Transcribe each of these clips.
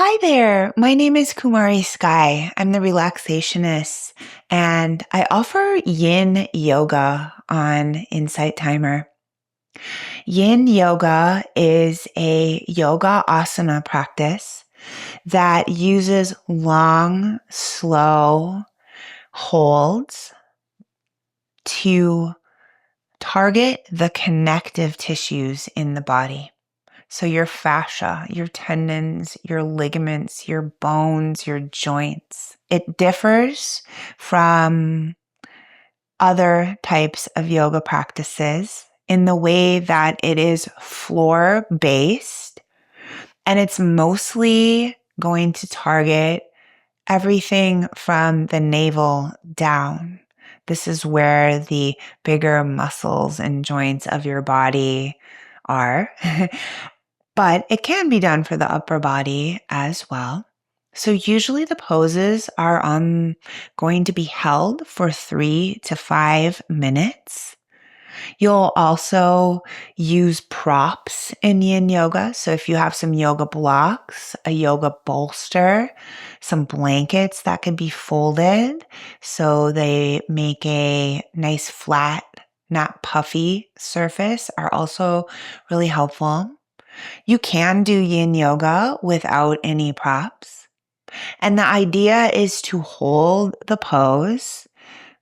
Hi there. My name is Kumari Sky. I'm the Relaxationist, and I offer Yin Yoga on Insight Timer. Yin Yoga is a yoga asana practice that uses long, slow holds to target the connective tissues in the body. So your fascia, your tendons, your ligaments, your bones, your joints. It differs from other types of yoga practices in the way that it is floor based and it's mostly going to target everything from the navel down. This is where the bigger muscles and joints of your body are. But it can be done for the upper body as well. So usually the poses are going to be held for 3 to 5 minutes. You'll also use props in yin yoga. So if you have some yoga blocks, a yoga bolster, some blankets that can be folded so they make a nice flat, not puffy surface are also really helpful. You can do yin yoga without any props. And the idea is to hold the pose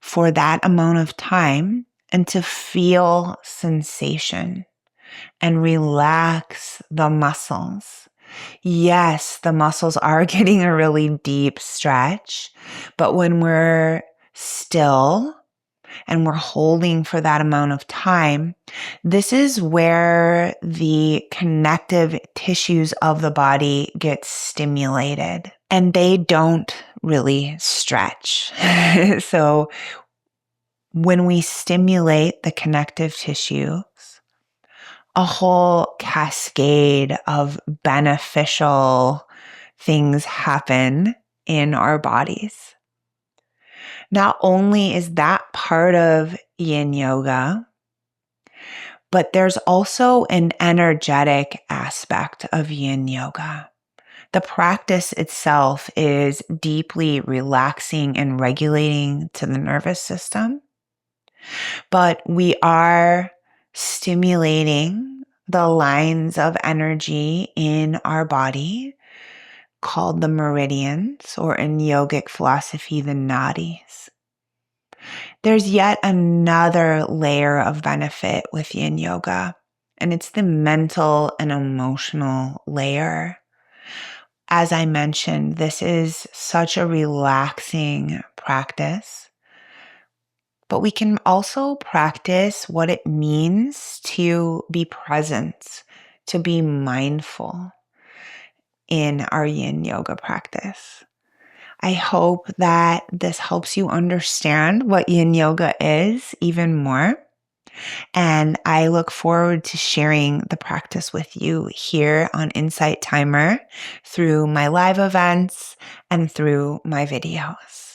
for that amount of time and to feel sensation and relax the muscles. Yes, the muscles are getting a really deep stretch, but when we're still and we're holding for that amount of time, this is where the connective tissues of the body get stimulated and they don't really stretch. So when we stimulate the connective tissues, a whole cascade of beneficial things happen in our bodies. Not only is that part of yin yoga, but there's also an energetic aspect of yin yoga. The practice itself is deeply relaxing and regulating to the nervous system, but we are stimulating the lines of energy in our body called the meridians, or in yogic philosophy, the nadis. There's yet another layer of benefit with yin yoga, and it's the mental and emotional layer. As I mentioned, this is such a relaxing practice, but we can also practice what it means to be present, to be mindful in our yin yoga practice. I hope that this helps you understand what yin yoga is even more. And I look forward to sharing the practice with you here on Insight Timer through my live events and through my videos.